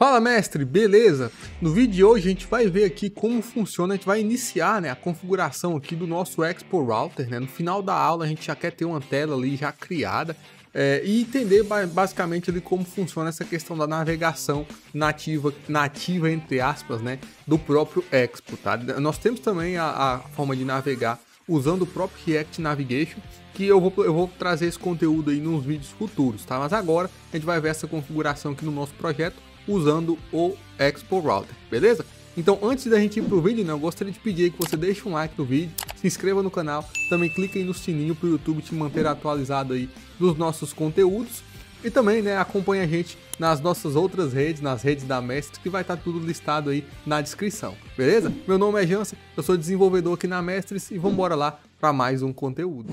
Fala mestre, beleza? No vídeo de hoje a gente vai ver aqui como funciona, a gente vai iniciar, a configuração aqui do nosso Expo Router, No final da aula a gente já quer ter uma tela ali já criada e entender basicamente ali como funciona essa questão da navegação nativa entre aspas, do próprio Expo, tá? Nós temos também a forma de navegar usando o próprio React Navigation, que eu vou trazer esse conteúdo aí nos vídeos futuros, tá? Mas agora a gente vai ver essa configuração aqui no nosso projeto usando o Expo Router, beleza? Então antes da gente ir pro vídeo, eu gostaria de pedir que você deixe um like no vídeo, se inscreva no canal, também clique aí no sininho para o YouTube te manter atualizado aí dos nossos conteúdos e também, acompanhe a gente nas nossas outras redes, nas redes da Mestres, que vai estar tudo listado aí na descrição, beleza? Meu nome é Jansen, eu sou desenvolvedor aqui na Mestres e vamos embora lá para mais um conteúdo.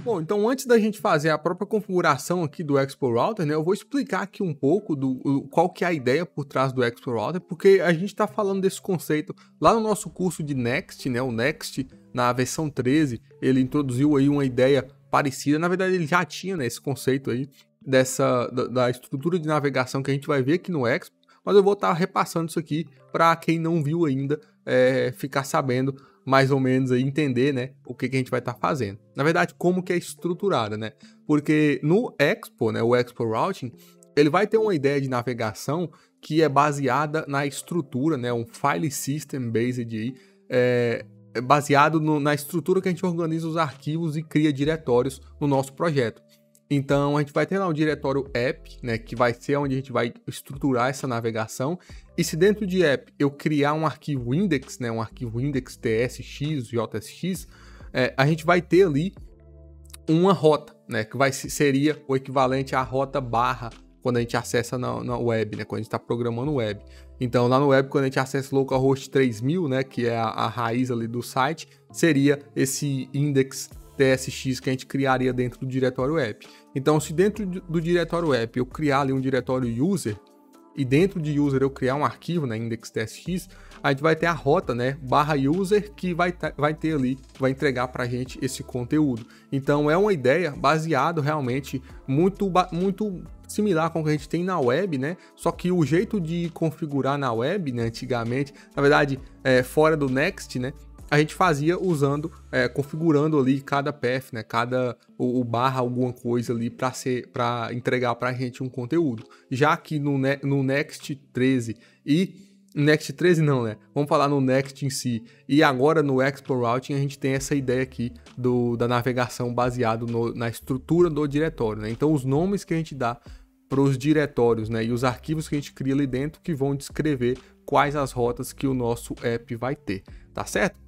Bom, então antes da gente fazer a própria configuração aqui do Expo Router, eu vou explicar aqui um pouco qual que é a ideia por trás do Expo Router, porque a gente está falando desse conceito lá no nosso curso de Next, o Next na versão 13, ele introduziu aí uma ideia parecida, na verdade ele já tinha esse conceito aí da estrutura de navegação que a gente vai ver aqui no Expo, mas eu vou estar repassando isso aqui para quem não viu ainda ficar sabendo mais ou menos aí, entender, o que a gente vai estar fazendo. Na verdade, como que é estruturada, Porque no Expo, o Expo Routing, ele vai ter uma ideia de navegação que é baseada na estrutura, um file system based aí, baseado na estrutura que a gente organiza os arquivos e cria diretórios no nosso projeto. Então a gente vai ter lá um diretório app, que vai ser onde a gente vai estruturar essa navegação. E se dentro de app eu criar um arquivo index, um arquivo index tsx, jsx, a gente vai ter ali uma rota, que seria o equivalente à rota barra quando a gente acessa na web, quando a gente está programando web. Então lá no web, quando a gente acessa localhost 3000, que é a raiz ali do site, seria esse index tsx que a gente criaria dentro do diretório app. Então, se dentro do diretório app eu criar ali um diretório user e dentro de user eu criar um arquivo, index tsx, a gente vai ter a rota, barra user que vai ter ali, vai entregar para a gente esse conteúdo. Então, é uma ideia baseada realmente muito similar com o que a gente tem na web, Só que o jeito de configurar na web, antigamente, na verdade, fora do Next, a gente fazia usando, configurando ali cada path, o barra alguma coisa ali para entregar para a gente um conteúdo. Já que no Next 13 Next 13 não, vamos falar no Next em si. E agora no Expo Routing a gente tem essa ideia aqui da navegação baseado na estrutura do diretório, Então os nomes que a gente dá para os diretórios, e os arquivos que a gente cria ali dentro que vão descrever quais as rotas que o nosso app vai ter, tá certo?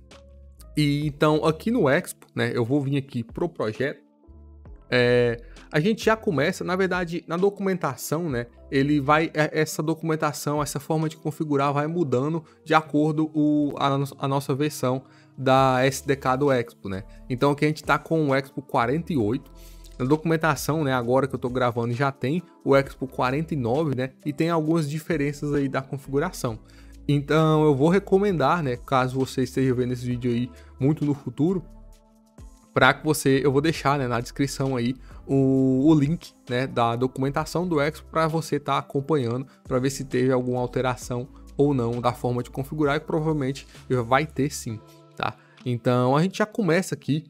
E então aqui no Expo, eu vou vir aqui pro projeto, a gente já começa, na verdade, na documentação, ele vai, essa documentação, essa forma de configurar vai mudando de acordo a nossa versão da SDK do Expo, Então aqui a gente está com o Expo 48, na documentação, agora que eu estou gravando já tem o Expo 49, e tem algumas diferenças aí da configuração. Então eu vou recomendar, caso você esteja vendo esse vídeo aí muito no futuro, eu vou deixar na descrição aí o link da documentação do Expo para você estar acompanhando, para ver se teve alguma alteração ou não da forma de configurar, e provavelmente vai ter sim, tá? Então a gente já começa aqui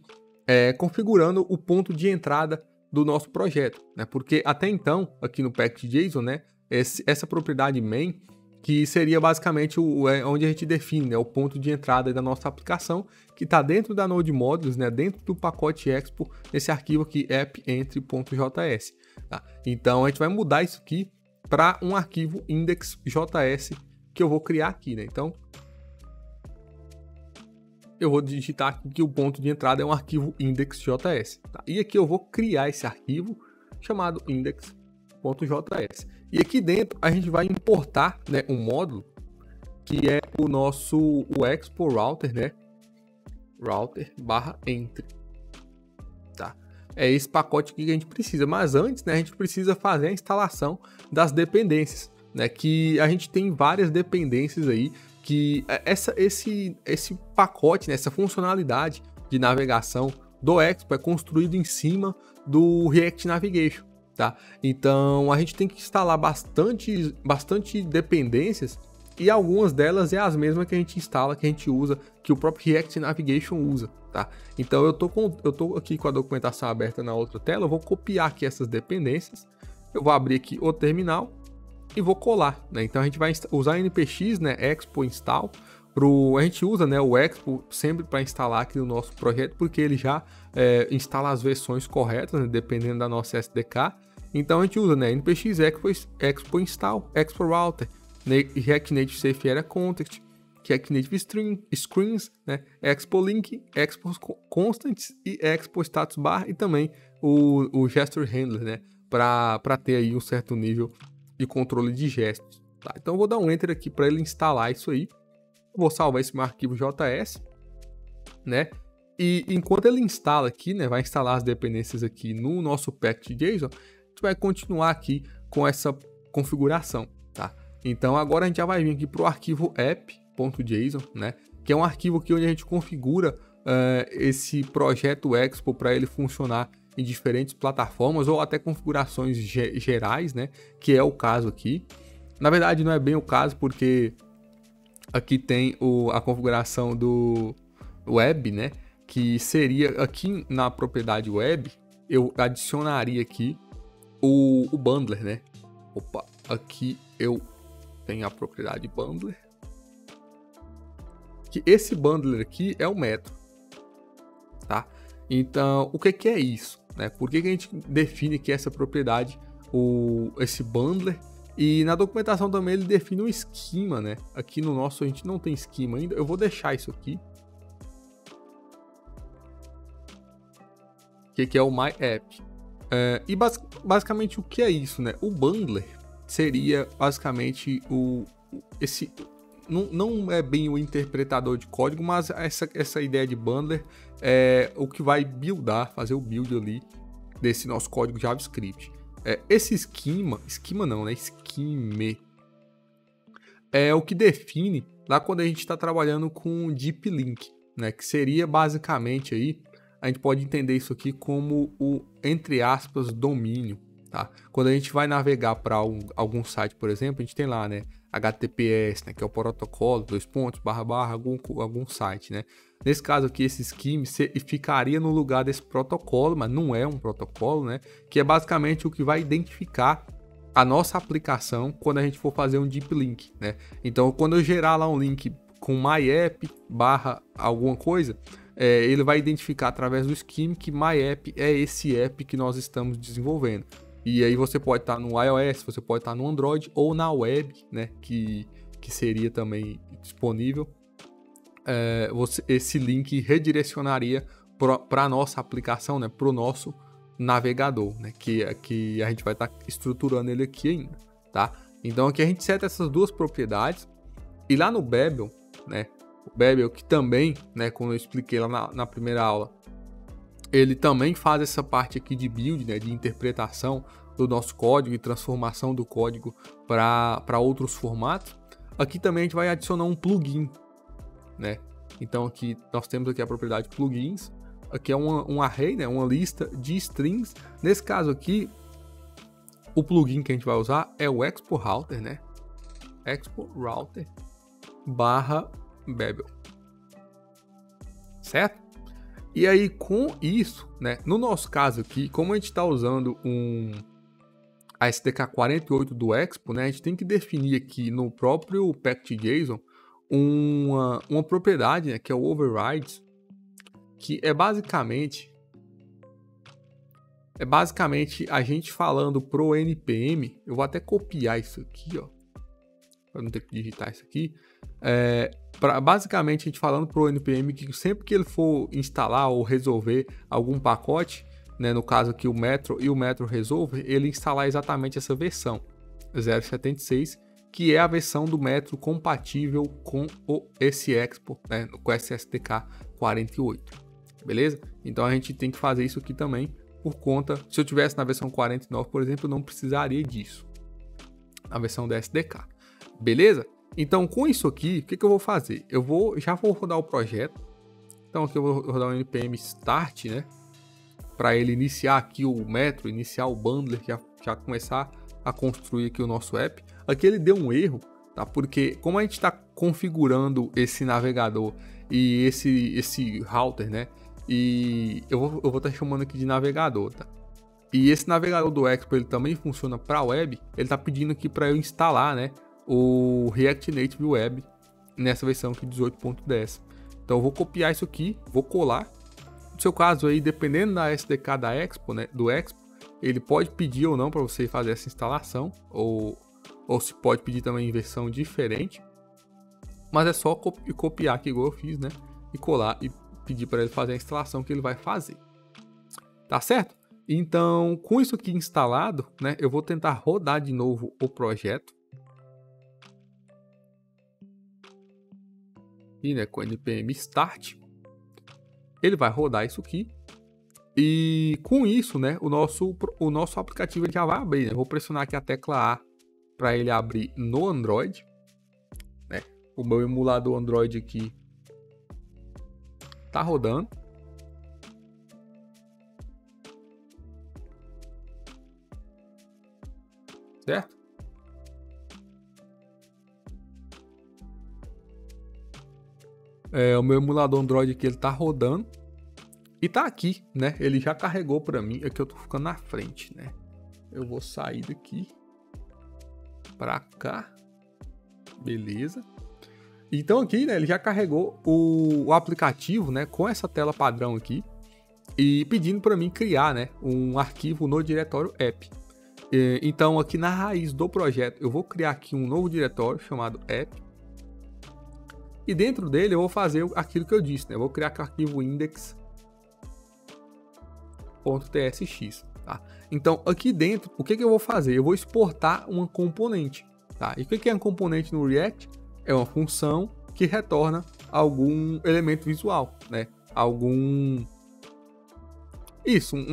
configurando o ponto de entrada do nosso projeto, Porque até então, aqui no package.json, essa propriedade main, que seria basicamente onde a gente define o ponto de entrada da nossa aplicação, que está dentro da Node Modules, dentro do pacote Expo, nesse arquivo aqui, app.entry.js. Tá? Então a gente vai mudar isso aqui para um arquivo index.js que eu vou criar aqui. Então eu vou digitar aqui que o ponto de entrada é um arquivo index.js. Tá? E aqui eu vou criar esse arquivo chamado index.js. E aqui dentro a gente vai importar um módulo que é o Expo Router, router barra entry. Tá? É esse pacote aqui que a gente precisa, mas antes a gente precisa fazer a instalação das dependências, que a gente tem várias dependências aí, que esse pacote, essa funcionalidade de navegação do Expo é construído em cima do React Navigation, tá? Então a gente tem que instalar bastante dependências, e algumas delas é as mesmas que a gente instala, que a gente usa, que o próprio React Navigation usa, tá? Então eu tô aqui com a documentação aberta na outra tela, eu vou copiar aqui essas dependências, eu vou abrir aqui o terminal e vou colar, né? Então a gente vai usar npx, né, expo install. A gente usa, né, o Expo sempre para instalar aqui no nosso projeto, porque ele já instala as versões corretas, né, dependendo da nossa SDK. Então a gente usa, né, npx expo install, expo router, React Native Safe Area Context, React Native Screens, né, expo link, expo constants e expo status bar, e também o gesture handler, né, para ter aí um certo nível de controle de gestos. Tá? Então eu vou dar um enter aqui para ele instalar isso aí. Vou salvar esse meu arquivo JS, né? E enquanto ele instala aqui, né, vai instalar as dependências aqui no nosso package.json, a gente vai continuar aqui com essa configuração, tá? Então agora a gente já vai vir aqui para o arquivo app.json, né? Que é um arquivo aqui onde a gente configura esse projeto Expo para ele funcionar em diferentes plataformas ou até configurações gerais, né? Que é o caso aqui. Na verdade não é bem o caso, porque aqui tem a configuração do web, né? Que seria aqui na propriedade web, eu adicionaria aqui o bundler, né? Opa, aqui eu tenho a propriedade bundler. Que esse bundler aqui é o metro, tá? Então, o que é isso, né? Por que a gente define que essa propriedade, esse bundler? E na documentação também ele define um esquema, né? Aqui no nosso a gente não tem esquema ainda. Eu vou deixar isso aqui. Que é o MyApp. E basicamente o que é isso, né? O bundler seria basicamente não é bem o interpretador de código, mas essa ideia de bundler é o que vai fazer o build ali desse nosso código JavaScript. Esse esquema não, né? Scheme é o que define lá quando a gente está trabalhando com Deep Link, né? Que seria basicamente aí, a gente pode entender isso aqui como o, entre aspas, domínio, tá? Quando a gente vai navegar para algum site, por exemplo, a gente tem lá, né? HTTPS, né? Que é o protocolo, algum site, né? Nesse caso aqui, esse scheme ficaria no lugar desse protocolo, mas não é um protocolo, né? Que é basicamente o que vai identificar a nossa aplicação quando a gente for fazer um deep link, né? Então, quando eu gerar lá um link com myapp / alguma coisa, ele vai identificar através do scheme que myapp é esse app que nós estamos desenvolvendo. E aí você pode estar no iOS, você pode estar no Android ou na web, né? Que seria também disponível. Esse link redirecionaria para a nossa aplicação, né? Para o nosso navegador, né? Que a gente vai estar estruturando ele aqui ainda, tá? Então aqui a gente seta essas duas propriedades. E lá no Babel, né? O Babel que também, né? Como eu expliquei lá na primeira aula, ele também faz essa parte aqui de build, né? De interpretação do nosso código e transformação do código para outros formatos. Aqui também a gente vai adicionar um plugin, né? Então aqui nós temos aqui a propriedade plugins. Aqui é um array, né? Uma lista de strings. Nesse caso aqui, o plugin que a gente vai usar é o Expo Router, né? Expo Router /Babel, certo? E aí com isso, né? No nosso caso aqui, como a gente está usando a SDK 48 do Expo, né? A gente tem que definir aqui no próprio package.json uma propriedade, né, que é o overrides, que é basicamente a gente falando pro npm. Eu vou até copiar isso aqui, ó, para não ter que digitar isso aqui. Basicamente a gente falando pro npm que sempre que ele for instalar ou resolver algum pacote, né, no caso aqui o Metro e o Metro Resolver, ele instalar exatamente essa versão 0.76, que é a versão do Metro compatível com esse Expo, né, com esse SDK 48, beleza? Então a gente tem que fazer isso aqui também, por conta, se eu tivesse na versão 49, por exemplo, eu não precisaria disso, na versão da SDK, beleza? Então com isso aqui, o que eu vou fazer? Já vou rodar o projeto. Então aqui eu vou rodar um npm start, né? Para ele iniciar aqui o metro, iniciar o bundler, já começar a construir aqui o nosso app. Aqui ele deu um erro, tá? Porque como a gente está configurando esse navegador e esse router, né? E eu vou estar chamando aqui de navegador, tá? E esse navegador do Expo, ele também funciona para web. Ele está pedindo aqui para eu instalar, né, o React Native Web nessa versão aqui 18.10. Então eu vou copiar isso aqui, vou colar. No seu caso aí, dependendo da SDK da Expo, né, do Expo, ele pode pedir ou não para você fazer essa instalação, ou se pode pedir também em versão diferente. Mas é só copiar aqui igual eu fiz, né, e colar e pedir para ele fazer a instalação que ele vai fazer. Tá certo? Então, com isso aqui instalado, né, eu vou tentar rodar de novo o projeto. E, né, com npm start, ele vai rodar isso aqui. E com isso, né, o nosso aplicativo ele já vai abrir, né? Eu vou pressionar aqui a tecla A para ele abrir no Android, né? O meu emulador Android aqui tá rodando. Certo? O meu emulador Android aqui, ele tá rodando. E tá aqui, né? Ele já carregou para mim. Aqui eu tô ficando na frente, né? Eu vou sair daqui para cá. Beleza. Então aqui, né? Ele já carregou o aplicativo, né? Com essa tela padrão aqui. E pedindo para mim criar, né? Um arquivo no diretório app. Então aqui na raiz do projeto eu vou criar aqui um novo diretório chamado app. E dentro dele eu vou fazer aquilo que eu disse, né? Eu vou criar aqui o arquivo index.tsx, tá? Então aqui dentro, o que eu vou fazer? Eu vou exportar uma componente, tá? E o que é uma componente no React? É uma função que retorna algum elemento visual, né? Um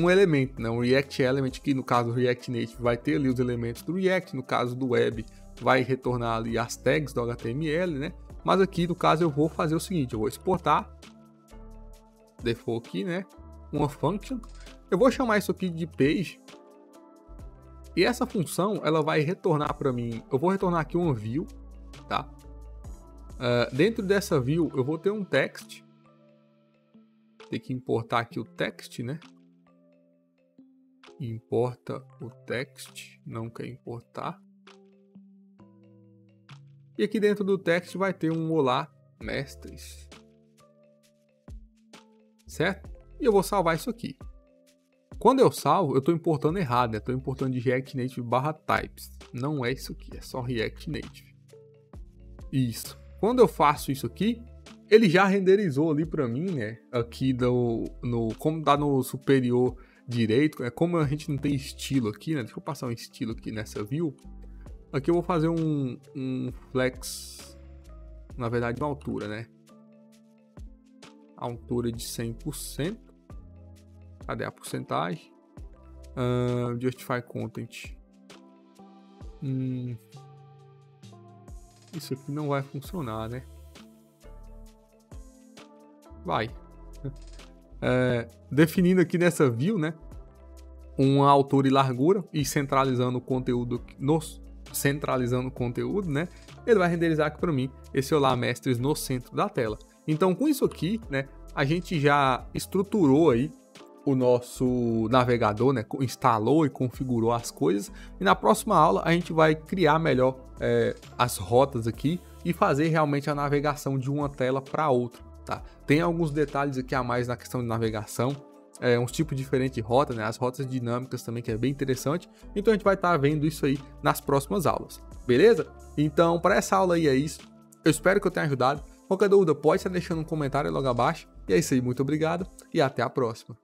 elemento, né? Um React Element, que no caso do React Native vai ter ali os elementos do React, no caso do Web vai retornar ali as tags do HTML, né? Mas aqui no caso eu vou fazer o seguinte, eu vou exportar, default aqui, né? Uma function, eu vou chamar isso aqui de page, e essa função ela vai retornar para mim, eu vou retornar aqui uma view, tá? Dentro dessa view eu vou ter um text, tem que importar aqui o text, né? Importa o text, não quer importar. E aqui dentro do text vai ter um olá mestres, certo? E eu vou salvar isso aqui. Quando eu salvo, eu estou importando errado, né? Estou importando de React Native /types. Não é isso aqui, é só React Native. Isso. Quando eu faço isso aqui, ele já renderizou ali para mim, né? Aqui como dá no superior direito, como a gente não tem estilo aqui, né? Deixa eu passar um estilo aqui nessa view. Aqui eu vou fazer um flex, na verdade uma altura, né? Altura de 100%. Cadê a porcentagem? Justify Content. Isso aqui não vai funcionar, né? Vai. Definindo aqui nessa view, né? Uma altura e largura e centralizando o conteúdo né? Ele vai renderizar aqui para mim esse olá mestres no centro da tela. Então com isso aqui, né? A gente já estruturou aí o nosso navegador, né? Instalou e configurou as coisas. E na próxima aula a gente vai criar melhor as rotas aqui e fazer realmente a navegação de uma tela para outra, tá? Tem alguns detalhes aqui a mais na questão de navegação. Uns tipos diferentes de rota, né? As rotas dinâmicas também, que é bem interessante. Então a gente vai estar vendo isso aí nas próximas aulas, beleza? Então para essa aula aí é isso. Eu espero que eu tenha ajudado. Qualquer dúvida pode estar deixando um comentário logo abaixo. E é isso aí, muito obrigado e até a próxima.